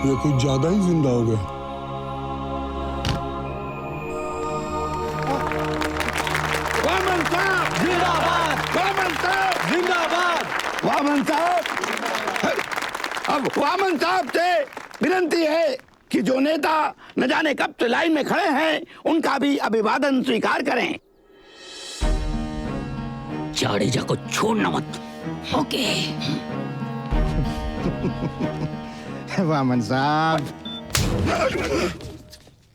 ये कुछ ज्यादा ही जिंदा हो गया। वामन साहब जिंदाबाद, वामन साहब जिंदाबाद, वामन साहब। अब वामन साहब से विनती है कि जो नेता न जाने कब से लाइन में खड़े हैं उनका भी अभिवादन स्वीकार करें। जाडेजा को छोड़ना मत। ओके। वामन साहब।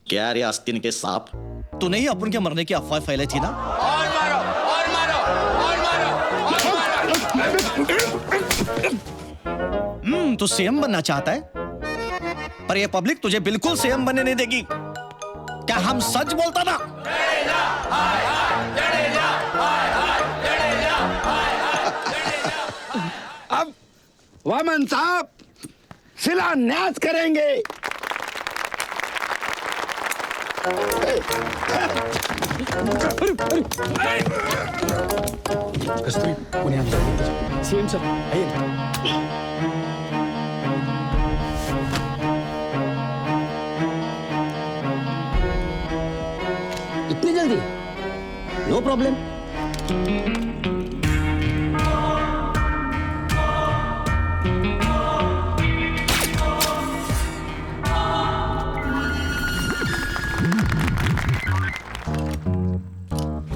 क्या रे आस्तीन के सांप, तूने ही अपन के मरने की अफवाह फैलाई थी ना? और मारो, और मारो, और मारो, और मारो। तू सीएम बनना चाहता है, पर ये पब्लिक तुझे बिल्कुल सीएम बनने नहीं देगी। क्या हम सच बोलता ना? अब वामन साहब शिलान्यास करेंगे। कस्तूरी उन्हें अंदर सीएम सर आइए। इतनी जल्दी? No problem.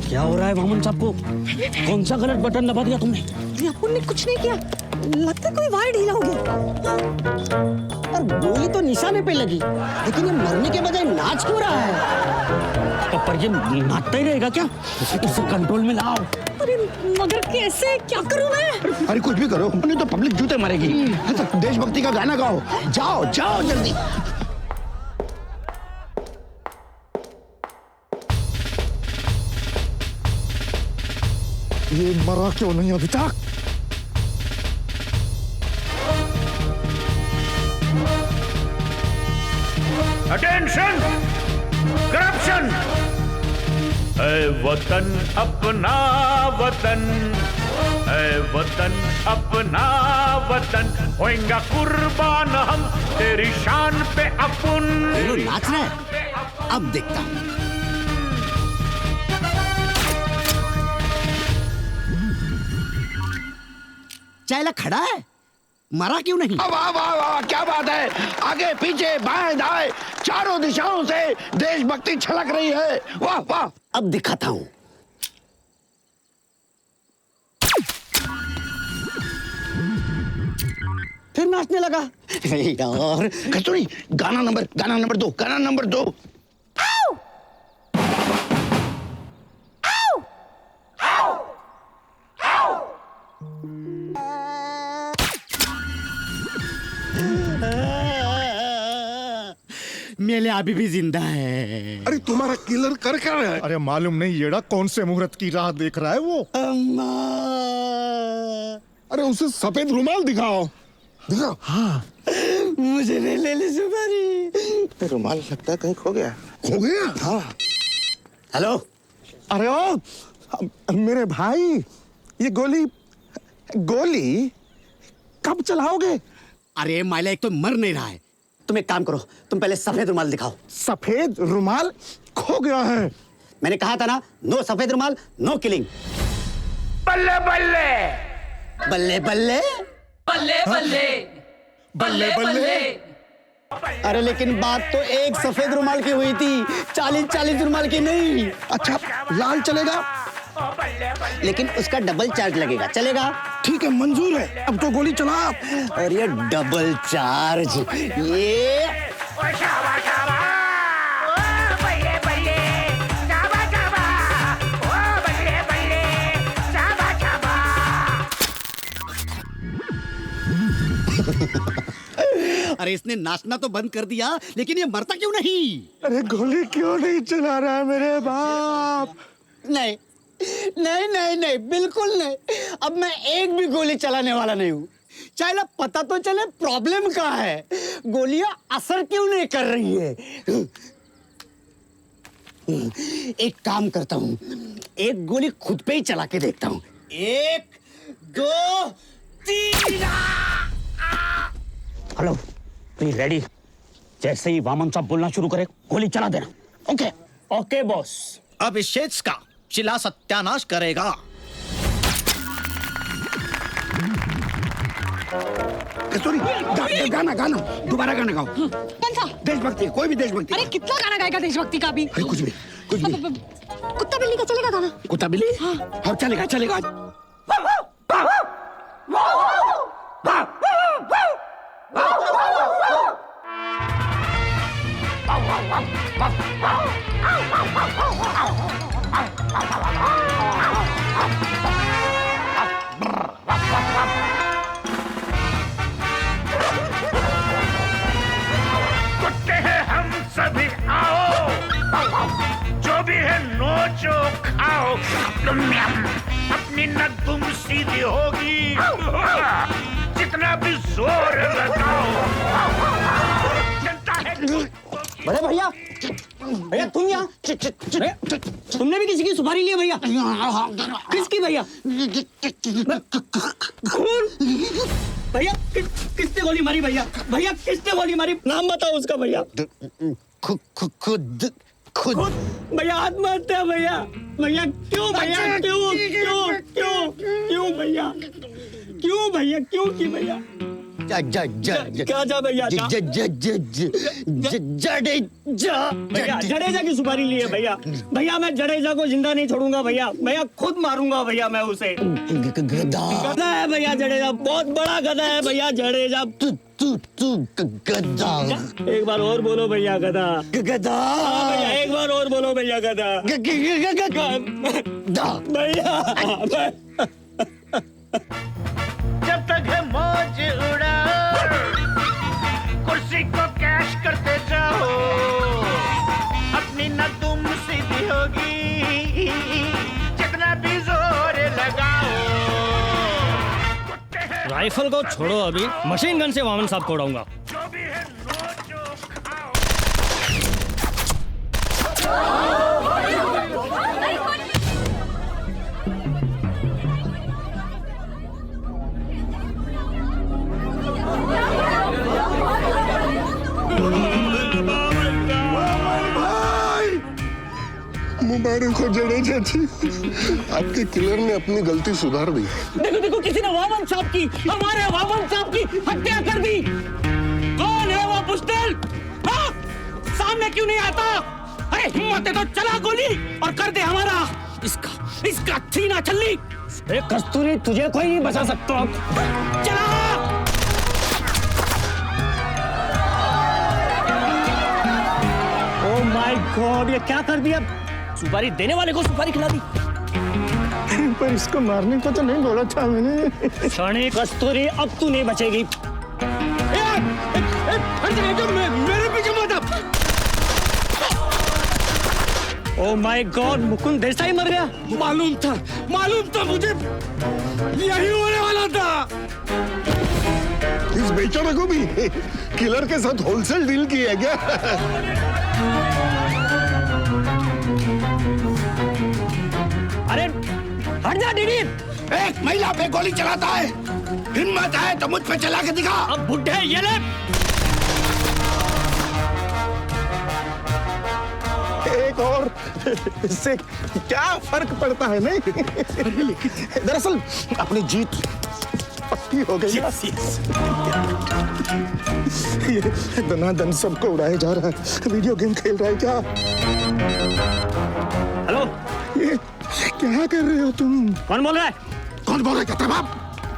क्या हो रहा है वामन साहब को? कौन सा गलत बटन दबा दिया तुमने? अपन ने कुछ नहीं किया, लगता है कोई वायर ढीला हो गया। और गोली तो निशाने पे लगी, लेकिन ये मरने के बजाय नाच क्यों रहा है? पर ये नाचता ही रहेगा क्या? इसे कंट्रोल में लाओ। अरे मगर कैसे, क्या करूं मैं? अरे कुछ भी करो, नहीं तो पब्लिक जूते मारेगी। देशभक्ति का गाना गाओ, जाओ जाओ जल्दी। ये मरा क्यों नहीं अभी तक? Attention, corruption. ऐ वतन अपना वतन, ऐ वतन अपना वतन, होएंगे कुर्बान हम तेरी शान पे अपन। नाच रहा है, अब देखता हूँ। चाइला खड़ा है, मरा क्यों नहीं? वाह वाह वाह, क्या बात है। आगे पीछे बाएं दाएं चारों दिशाओं से देशभक्ति छलक रही है। वाह वाह। अब दिखाता हूँ। फिर नाचने लगा। यार कस्तूरी, गाना नंबर 2, गाना नंबर 2। मेले अभी भी जिंदा है। अरे तुम्हारा किलर कर क्या रहा है? अरे मालूम नहीं येड़ा कौन से मुहूर्त की राह देख रहा है वो। अम्मा। अरे उसे सफेद रुमाल दिखाओ, दिखाओ। हाँ, मुझे नहीं ले ली सुपारी। रुमाल लगता है कहीं खो गया। खो गया? हाँ। हेलो। अरे ओ मेरे भाई, ये गोली कब चलाओगे? अरे माइला, एक तो मर नहीं रहा है। तुम एक काम करो, तुम पहले सफेद रुमाल दिखाओ। सफेद रुमाल खो गया है। मैंने कहा था ना, नो सफेद रुमाल नो किलिंग। बल्ले बल्ले, बल्ले बल्ले, बल्ले बल्ले, बल्ले बल्ले। अरे लेकिन बात तो एक सफेद रुमाल की हुई थी, 40 रुमाल की नहीं। अच्छा, लाल चलेगा? लेकिन उसका डबल चार्ज लगेगा, चलेगा? ठीक है, मंजूर है। अब तो गोली चला। और ये डबल चार्ज, ये अरे इसने नाचना तो बंद कर दिया, लेकिन ये मरता क्यों नहीं? अरे गोली क्यों नहीं चला रहा है मेरे बाप? नहीं नहीं नहीं नहीं, बिल्कुल नहीं। अब मैं एक भी गोली चलाने वाला नहीं हूँ। चाहे पता तो चले प्रॉब्लम क्या है, गोलियां असर क्यों नहीं कर रही है। एक काम करता हूँ, एक गोली खुद पे ही चला के देखता हूँ। 1 2 3। Hello, please ready. जैसे ही वामन साहब बोलना शुरू करे गोली चला देना। Okay okay boss. अब इस क्षेत्र का शिला सत्यानाश करेगा। कस्तूरी गाना गाना दोबारा गाना गाओ। कौन सा? देशभक्ति, कोई भी देशभक्ति। अरे कितना गाना गाएगा देशभक्ति का भी? अरे कुछ भी कुत्ता बिल्ली का चलेगा गाना? कुत्ता बिल्ली हाँ चलेगा चलेगा। कुत्ते हैं हम सभी आओ, जो भी है नोचो खाओ, अपनी नक तुम सीधी होगी, जितना भी जोर लगाओ। जनता है बड़े भैया, भैया तुम यहाँ तुमने भी किसी की सुपारी ली है भैया? किसकी भैया? कौन भैया? किसने गोली मारी भैया? भैया किसने गोली मारी? नाम बताओ उसका भैया। खुद भैया आत्महत्या भैया। भैया क्यों भैया? क्यों क्यों क्यों क्यों भैया? क्यों भैया? क्यों की भैया? क्या जा भैया? भैया जडेजा की सुपारी ली है भैया। भैया मैं जडेजा को जिंदा नहीं छोड़ूंगा भैया। भैया खुद मारूंगा भैया मैं उसे। गधा है भैया जडेजा, बहुत बड़ा गधा है भैया जडेजा। तू गधा। एक बार और बोलो भैया गधा। गधा भैया एक बार और बोलो भैया गधा। भैया जब तक है मौज उड़ाओ, कुर्सी को कैश करते जाओ, अपनी न तुम सीधी होगी, जितना भी जोर लगाओ। राइफल को छोड़ो, अभी मशीन गन से वामन साहब को उड़ाऊंगा। जो भी है नोचो खाओ। मुबारक हो जडेजा जी, आपके किलर ने अपनी गलती सुधार दी। देखो देखो किसी ने वामन साहब की, हमारे वामन साहब की हत्या कर दी। कौन है वो बुस्टर? हाँ? सामने क्यों नहीं आता? अरे हिम्मत है तो चला गोली और कर दे हमारा इसका सीना छल्ली। कस्तूरी तुझे कोई नहीं बचा सकता। चला। ओह माय गॉड, ये क्या कर दिया? सुपारी देने वाले को सुपारी खिला दी। पर इसको मारने को तो नहीं बोला था मैंने। शाने कस्तूरी अब तू नहीं बचेगी। मेरे पीछे मत आ। Oh my God, Mukund Desai मर गया। मालूम था मुझे यही होने वाला था। इस बेचारे को भी किलर के साथ होलसेल डील की है क्या? अरे हट जा डीडी। एक महिला पे गोली चलाता है, हिम्मत है तो मुझ पे चला के दिखा। अब बुढ़े ये ले। एक और इससे क्या फर्क पड़ता है नहीं? दरअसल अपनी जीत पक्की हो गई। ये दनादन सबको उड़ाया जा रहा है। वीडियो गेम खेल रहा है क्या? हेलो, ये क्या कर रहे हो तुम? कौन बोल रहा है? कौन बोल रहा है? बाप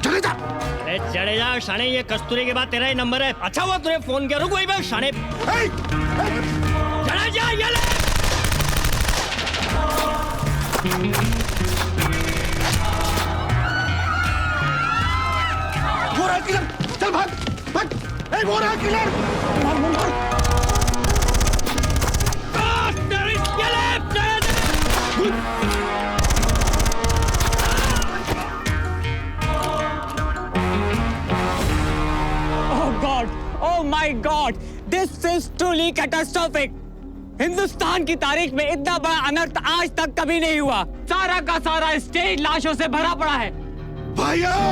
चले जा। अरे जडेजा शाने, ये कस्तूरी के बाद तेरा ही नंबर है। अच्छा हुआ तूने फोन किया। रुक वही मैं शाने। जडेजा ये ले। वो रहा किलर, चल भाग भाग। वो रहा killer. Oh my God! This is truly catastrophic. Hindustan की तारीख में इतना बड़ा अनर्थ आज तक कभी नहीं हुआ। सारा का सारा स्टेज लाशों से भरा पड़ा है। भाइयों,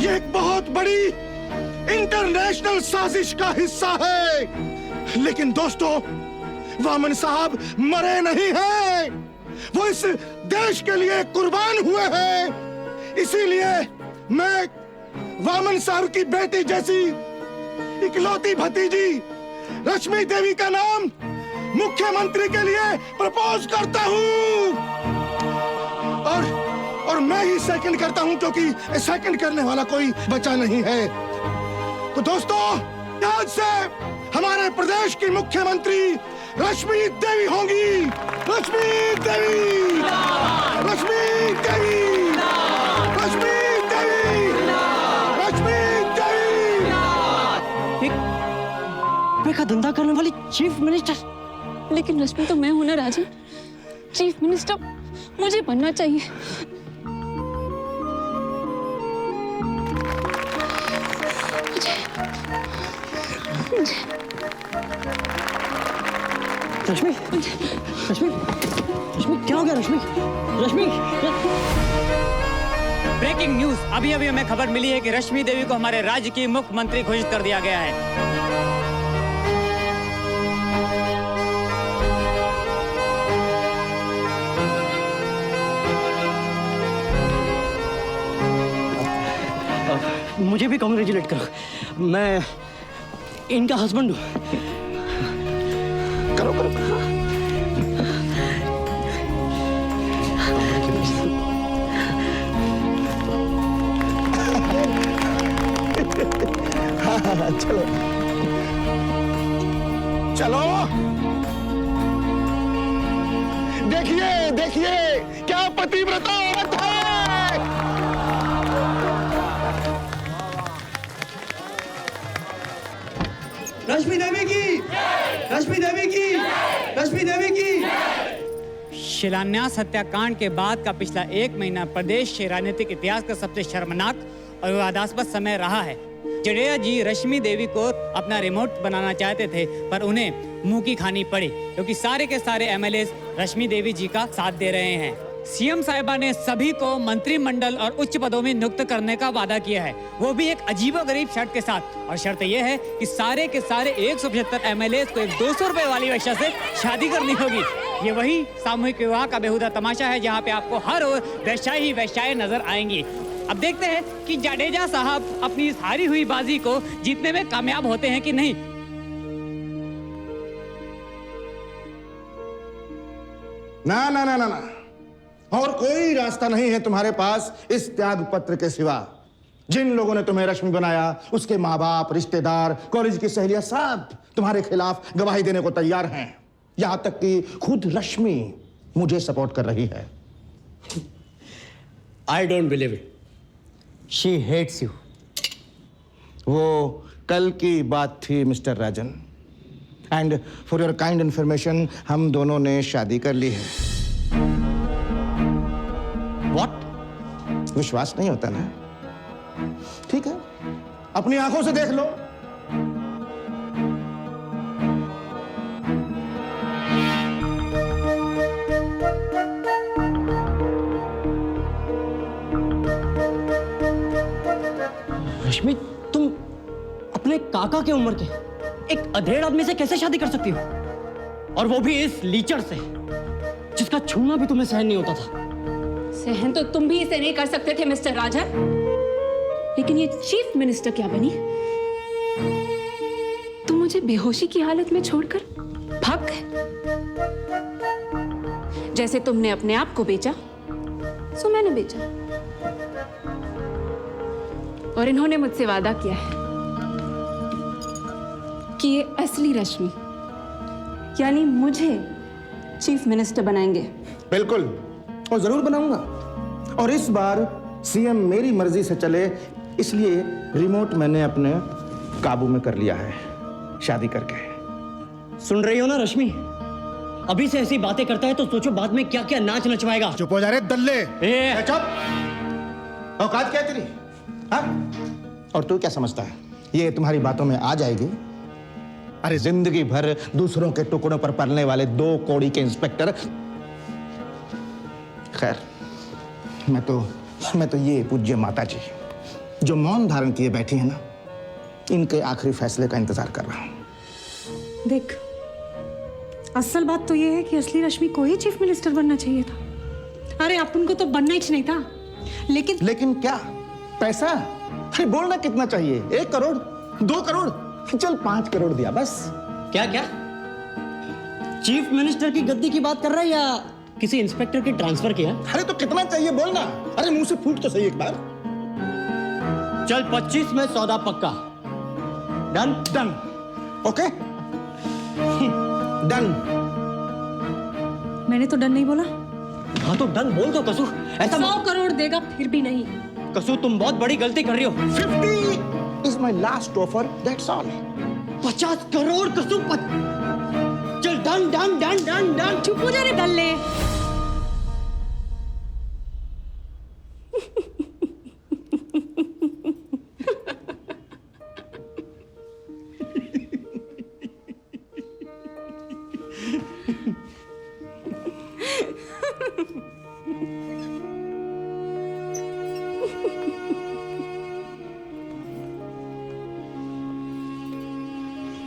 ये एक बहुत बड़ी इंटरनेशनल साजिश का हिस्सा है। लेकिन दोस्तों, वामन साहब मरे नहीं हैं, वो इस देश के लिए कुर्बान हुए हैं। इसीलिए मैं वामन साहब की बेटी जैसी इकलौती भतीजी रश्मि देवी का नाम मुख्यमंत्री के लिए प्रपोज करता हूं। और मैं ही सेकंड करता हूं, क्योंकि सेकंड करने वाला कोई बचा नहीं है। तो दोस्तों, आज से हमारे प्रदेश की मुख्यमंत्री रश्मि देवी होंगी। रश्मि देवी, रश्मि देवी, रश्मि देवी, रश्मि देवी। का धंधा करने वाली चीफ मिनिस्टर। लेकिन रश्मि तो मैं हूं ना राजन, चीफ मिनिस्टर मुझे बनना चाहिए। रश्मि, रश्मि, रश्मि क्या हो गया? रश्मि, रश्मि। ब्रेकिंग न्यूज, अभी अभी हमें खबर मिली है कि रश्मि देवी को हमारे राज्य की मुख्यमंत्री घोषित कर दिया गया है। मुझे भी कांग्रेचुलेट करो, मैं इनका हस्बैंड हूँ। करो करो, करो। हाँ, चलो चलो, देखिए देखिए क्या पतिव्रता औरत है। रश्मि देवी की, रश्मि देवी की, रश्मि देवी की। शिलान्यास हत्याकांड के बाद का पिछला 1 महीना प्रदेश के राजनीतिक इतिहास का सबसे शर्मनाक और विवादास्पद समय रहा है। जडेजा जी रश्मि देवी को अपना रिमोट बनाना चाहते थे, पर उन्हें मुंह की खानी पड़ी, क्योंकि सारे के सारे एमएलए रश्मि देवी जी का साथ दे रहे हैं। सीएम साहिबा ने सभी को मंत्रिमंडल और उच्च पदों में नियुक्त करने का वादा किया है, वो भी एक अजीबोगरीब शर्त के साथ। और शर्त यह है कि सारे के सारे 175 एमएलए को एक 200 रुपए वाली वेश्या से शादी करनी होगी। ये वही सामूहिक विवाह का बेहुदा तमाशा है जहाँ पे आपको हर ओर वेश्याएं ही वेश्याएं नजर आएंगी। अब देखते हैं कि जडेजा साहब अपनी इस हारी हुई बाजी को जीतने में कामयाब होते हैं कि नहीं। ना ना ना ना ना, और कोई रास्ता नहीं है तुम्हारे पास इस त्याग पत्र के सिवा। जिन लोगों ने तुम्हें रश्मि बनाया, उसके माँ बाप, रिश्तेदार, कॉलेज की सहेलियां सब तुम्हारे खिलाफ गवाही देने को तैयार हैं। यहां तक कि खुद रश्मि मुझे सपोर्ट कर रही है। I don't believe it, she hates you. वो कल की बात थी mister Rajan, and for your kind information, हम दोनों ने शादी कर ली है। व्हाट? विश्वास नहीं होता ना? ठीक है, अपनी आंखों से देख लो। रश्मि, तुम अपने काका की उम्र के एक अधेड़ आदमी से कैसे शादी कर सकती हो? और वो भी इस लीचड़ से, जिसका छूना भी तुम्हें सहन नहीं होता था। सहन तो तुम भी इसे नहीं कर सकते थे मिस्टर राजन, लेकिन ये चीफ मिनिस्टर क्या बनी? तुम मुझे बेहोशी की हालत में छोड़कर भाग गए। जैसे तुमने अपने आप को बेचा, सो मैंने बेचा। और इन्होंने मुझसे वादा किया है कि ये असली रश्मि, यानी मुझे चीफ मिनिस्टर बनाएंगे। बिल्कुल, और जरूर बनाऊंगा। और इस बार सीएम मेरी मर्जी से चले, इसलिए रिमोट मैंने अपने काबू में कर लिया है शादी करके। सुन रही हो ना रश्मि? अभी से ऐसी बातें करता है तो सोचो बाद में क्या क्या नाच नचवाएगा। चुप हो जा रे दल्ले। चुप। औकात क्या तेरी? हाँ? और तू क्या समझता है ये तुम्हारी बातों में आ जाएगी? अरे जिंदगी भर दूसरों के टुकड़ों पर पलने वाले 2 कौड़ी के इंस्पेक्टर। खैर, मैं तो ये पूज्य माता जी जो मौन धारण किए बैठी है ना, इनके आखिरी फैसले का इंतजार कर रहा हूं। देख, असल बात तो ये है कि असली रश्मि को ही चीफ मिनिस्टर बनना चाहिए था। अरे अपन को तो बनना ही नहीं था, लेकिन क्या पैसा? अरे बोलना कितना चाहिए? 1 करोड़, 2 करोड़, चल 5 करोड़ दिया बस। क्या क्या चीफ मिनिस्टर की गद्दी की बात कर रहा है या किसी इंस्पेक्टर की ट्रांसफर किया? अरे तो कितना चाहिए बोलना। अरे मुंह से फूट तो सही एक बार। चल 25 में सौदा पक्का। Done done. Okay done. मैंने तो डन नहीं बोला। हाँ तो डन बोल दो कसू। ऐसा 100 करोड़ देगा फिर भी नहीं। कसू तुम बहुत बड़ी गलती कर रही हो। 50 is my last offer, that's all. 50 crore कसू। चल done done done done done. चुप हो जा रे दल्ले।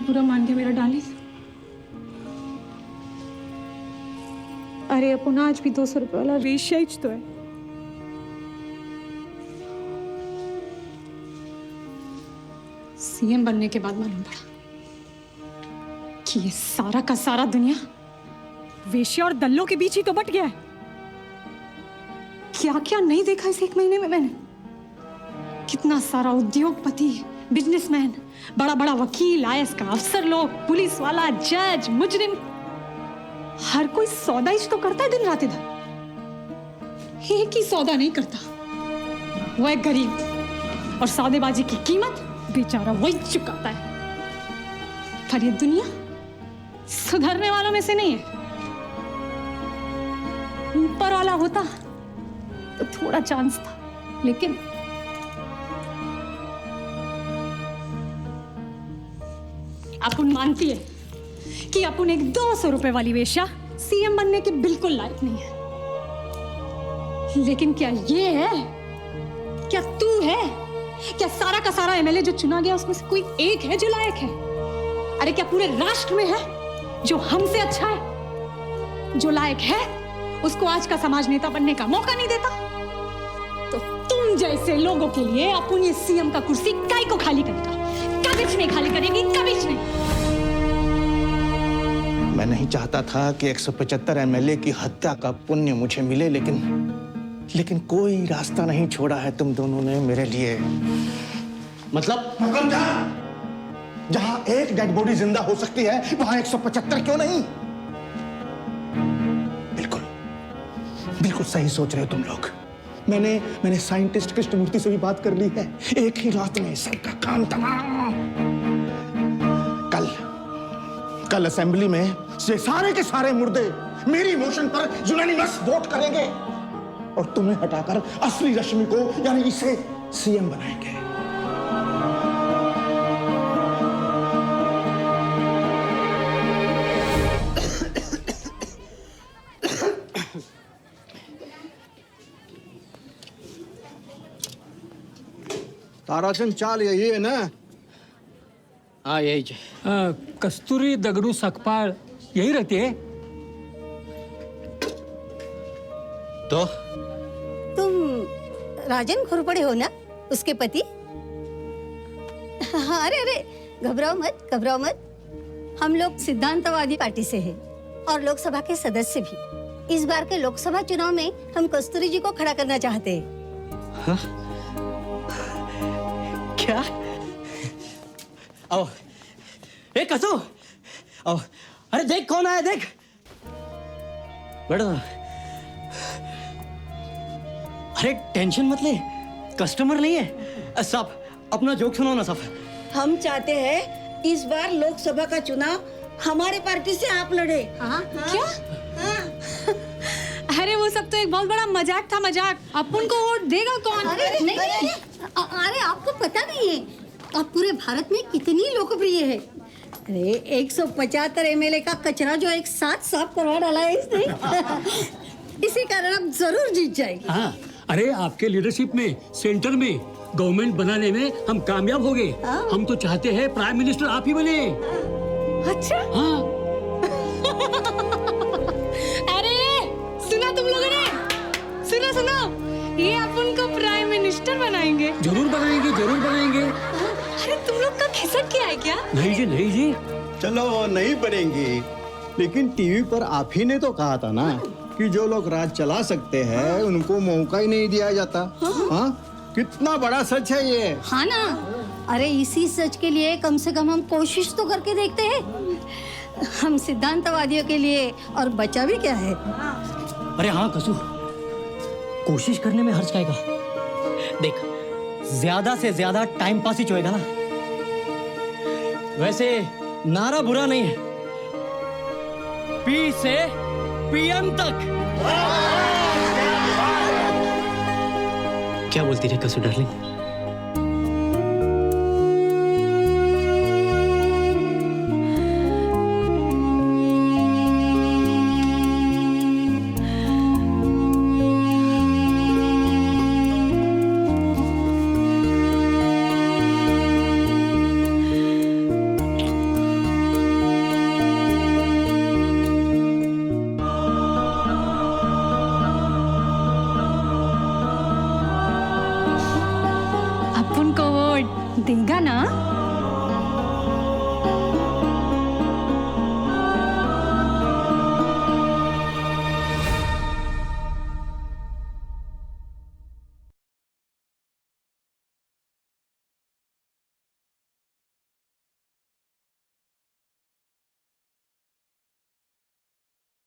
बुरा मान गया मेरा डार्लिंग। अरे अपन आज भी 200 रुपए वाला वेश्या ही तो है। सीएम बनने के बाद मालूम पड़ा कि ये सारा का सारा दुनिया वेश्या और दल्लों के बीच ही तो बट गया है। क्या क्या नहीं देखा इस 1 महीने में मैंने। कितना सारा उद्योगपति, बिजनेसमैन, बड़ा बड़ा वकील, आईएएस का अफसर लोग, पुलिस वाला, जज, मुजरिम, हर कोई सौदा ही तो करता है दिन रात इधर। एक ही सौदा नहीं करता, वो है गरीब, और सौदेबाजी की कीमत बेचारा वही चुकाता है। पर ये दुनिया सुधरने वालों में से नहीं है। ऊपर वाला होता तो थोड़ा चांस था, लेकिन अपन मानती है कि अपन एक 200 रुपए वाली वेश्या सीएम बनने के बिल्कुल लायक नहीं है। लेकिन क्या ये है, क्या तू है, क्या सारा का सारा एमएलए जो चुना गया उसमें से कोई एक है जो लायक है? अरे क्या पूरे राष्ट्र में है जो हमसे अच्छा है? जो लायक है उसको आज का समाज नेता बनने का मौका नहीं देता। तो तुम जैसे लोगों के लिए अपन ये सीएम का कुर्सी काहे को खाली करेगा? कभी नहीं खाली करेगी, कभी नहीं। मैं नहीं चाहता था कि 175 एमएलए की हत्या का पुण्य मुझे मिले, लेकिन कोई रास्ता नहीं छोड़ा है तुम दोनों ने मेरे लिए। मतलब जहां एक डेड बॉडी जिंदा हो सकती है वहां 175 क्यों नहीं? बिल्कुल सही सोच रहे हो तुम लोग। मैंने साइंटिस्ट कृष्णमूर्ति से भी बात कर ली है। एक ही रात में सबका काम तमाम। कल असेंबली में से सारे के सारे मुर्दे मेरी मोशन पर यूनानिमस वोट करेंगे और तुम्हें हटाकर असली रश्मि को, यानी इसे, सीएम बनाएंगे। ताराचंद चाल यही है ना? हाँ यही है। कस्तूरी दगड़ू सकपाल यही रहती है? तो तुम राजन घोरपड़े हो ना, उसके पति? अरे अरे घबराओ मत। हम लोग सिद्धांतवादी पार्टी से हैं और लोकसभा के सदस्य भी। इस बार के लोकसभा चुनाव में हम कस्तूरी जी को खड़ा करना चाहते हैं। हाँ? क्या? आओ, ए कसू, आओ। अरे देख कौन आया, देख। बैठो। अरे टेंशन मत ले, कस्टमर नहीं है। साहब अपना जोक सुनाओ ना साहब। हम चाहते हैं इस बार लोकसभा का चुनाव हमारे पार्टी से आप लड़े। क्या? अरे वो सब तो एक बहुत बड़ा मजाक था, मजाक। अपन को वोट देगा कौन? अरे आपको पता नहीं है आप पूरे भारत में कितनी लोकप्रिय है। अरे 175 एमएलए का कचरा जो एक साथ साफ करवा डाला है इसने। इसी कारण आप जरूर जीत जाएंगे। हाँ, अरे आपके लीडरशिप में सेंटर में गवर्नमेंट बनाने में हम कामयाब हो गए। हम तो चाहते हैं प्राइम मिनिस्टर आप ही बने। अच्छा हाँ अरे सुना तुम लोगों ने, सुनो सुनो, ये अपन को प्राइम मिनिस्टर बनाएंगे। जरूर बनाएंगे, जरूर बनाएंगे। अरे तुम लोग का खिसक क्या है क्या? नहीं जी, नहीं जी। चलो नहीं बनेंगे, लेकिन टीवी पर आप ही ने तो कहा था ना कि जो लोग राज चला सकते हैं उनको मौका ही नहीं दिया जाता। हाँ, कितना बड़ा सच है ये। हाँ ना, अरे इसी सच के लिए कम से कम हम कोशिश तो करके देखते हैं। हम सिद्धांतवादियों के लिए और बचा भी क्या है। अरे हाँ कसू, कोशिश करने में हर्ज क्या है? देख, ज्यादा से ज्यादा टाइम पास ही होएगा ना। वैसे नारा बुरा नहीं है, पी से पीएम तक। क्या बोलती है कसू डार्लिंग? अपन को वोट देगा ना?